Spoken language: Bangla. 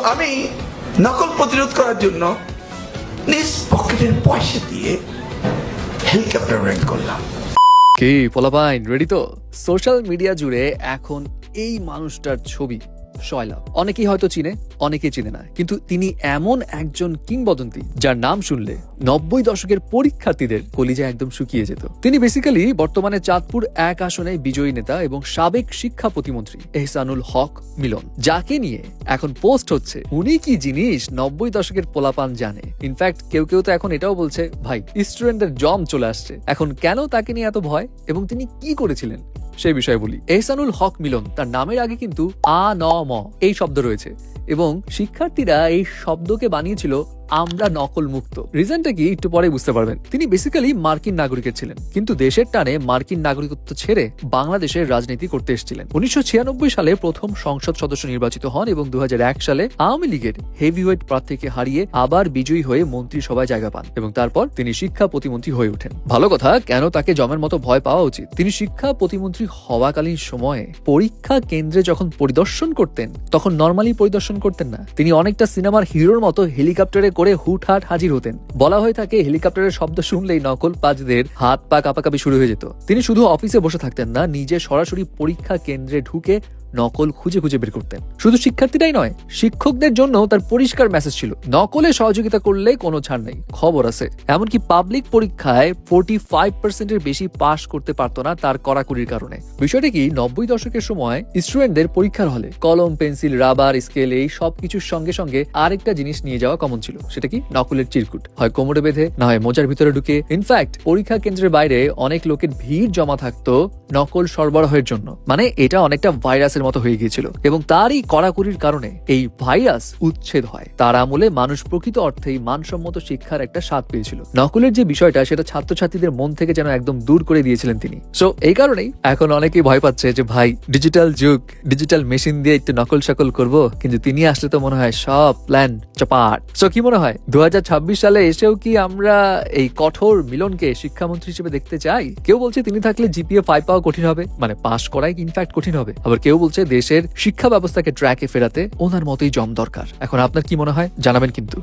আমি নকল প্রতিরোধ করার জন্য নিজ পকেটের পয়সা দিয়ে হেলিকপ্টার রেন্ট করলাম। কি পোলাপাইন রেডি তো? সোশ্যাল মিডিয়া জুড়ে এখন এই মানুষটার ছবি শয়লাভ। অনেকেই হয়তো চিনে, অনেকেই চিনে না, কিন্তু তিনি এমন একজন কিংবদন্তি যার নাম শুনলে 90 দশকের পরীক্ষার্থীদের কলিজা একদম শুকিয়ে যেত। তিনি বেসিক্যালি বর্তমানে চাঁদপুর 1 আসনে বিজয়ী নেতা এবং সাবেক শিক্ষা প্রতিমন্ত্রী এহসানুল হক মিলন, যাকে নিয়ে এখন পোস্ট হচ্ছে উনি কি জিনিস 90 দশকের পোলাপান জানে। ইনফ্যাক্ট কেউ কেউ তো এখন এটাও বলছে, ভাই স্টুডেন্টের জম চলে আসছে, এখন কেন তাকে নিয়ে এত ভয় এবং তিনি কি করেছিলেন সেই বিষয়ে বলি। এহসানুল হক মিলন, তার নামের আগে কিন্তু আ ন ম এই শব্দ রয়েছে এবং শিক্ষার্থীরা এই শব্দকে বানিয়েছিল আমরা নকল মুক্ত। রিজনটা কি একটু পরে বুঝতে পারবেন। তিনি বেসিক্যালি মার্কিন নাগরিকের ছিলেন, কিন্তু দেশের টানে মার্কিন নাগরিকত্ব ছেড়ে বাংলাদেশের রাজনীতি করতে এসেছিলেন। 1996 সালে প্রথম সংসদ সদস্য নির্বাচিত হন এবং 2001 সালে আওয়ামী লীগের হেভিওয়েট প্রার্থীকে হারিয়ে আবার বিজয়ী হয়ে মন্ত্রিসভায় জায়গা পান এবং তারপর তিনি শিক্ষা প্রতিমন্ত্রী হয়ে ওঠেন। ভালো কথা, কেন তাকে জমের মতো ভয় পাওয়া উচিত? তিনি শিক্ষা প্রতিমন্ত্রী হওয়াকালীন সময়ে পরীক্ষা কেন্দ্রে যখন পরিদর্শন করতেন তখন নর্মালি পরিদর্শন করতেন না, তিনি অনেকটা সিনেমার হিরোর মতো হেলিকপ্টারে করে হুটহাট হাজির হতেন। বলা হয়ে থাকে হেলিকপ্টারের শব্দ শুনলেই নকল পাজদের হাত পা কাঁপাকাঁপি শুরু হয়ে যেত। তিনি শুধু অফিসে বসে থাকতেন না, নিজে সরাসরি পরীক্ষা কেন্দ্রে ঢুকে নকল খুঁজে খুঁজে বের করতেন। শুধু শিক্ষার্থীরাই নয়, শিক্ষকদের জন্য তার পরিষ্কার মেসেজ ছিল, নকলে সহযোগিতা করলে কোনো ছাড় নেই, খবর আছে। এমনকি পাবলিক পরীক্ষায় 45% বেশি পাস করতে পারতো না তার কড়াকড়ির কারণে। বিষয়টা কি, 90 দশকের সময় স্টুডেন্টদের পরীক্ষার হলে কলম, পেন্সিল, রাবার, স্কেল এই সবকিছুর সঙ্গে সঙ্গে আরেকটা জিনিস নিয়ে যাওয়া কমন ছিল। সেটা কি? নকলের চিরকুট, হয় কোমরে বেঁধে, না হয় মোজার ভিতরে ঢুকে। ইনফ্যাক্ট পরীক্ষা কেন্দ্রের বাইরে অনেক লোকের ভিড় জমা থাকতো নকল সরবরাহের জন্য। মানে এটা অনেকটা ভাইরাসের মতো হয়ে গিয়েছিল এবং তারই কড়াকড়ির কারণে এই ভাইরাস উচ্ছেদ হয়। তার আমলে মানুষ প্রকৃত অর্থেই মানসম্মত শিক্ষার একটা স্বাদ পেয়েছিল। নকলের যে বিষয়টা সেটা ছাত্রছাত্রীদের মন থেকে যেন একদম দূর করে দিয়েছিলেন তিনি। সো এই কারণেই এখন অনেকেই ভয় পাচ্ছে যে ভাই ডিজিটাল যুগ, ডিজিটাল মেশিন দিয়ে একটু নকল সকল করব, কিন্তু তিনি আসলে তো মনে হয় সব প্ল্যান চপাট। সো কি মনে হয় 2026 সালে এসেও কি আমরা এই কঠোর মিলনকে শিক্ষামন্ত্রী হিসেবে দেখতে চাই? কেউ বলছে তিনি থাকলে জিপিএ 5 পাওয়া কঠিন হবে, মানে পাস করাই ইনফ্যাক্ট কঠিন হবে। আবার কেউ বলছে দেশের শিক্ষা ব্যবস্থাকে ট্র্যাকে ফেরাতে ওনার মতোই জম দরকার। এখন আপনার কি মনে হয় জানাবেন কিন্তু।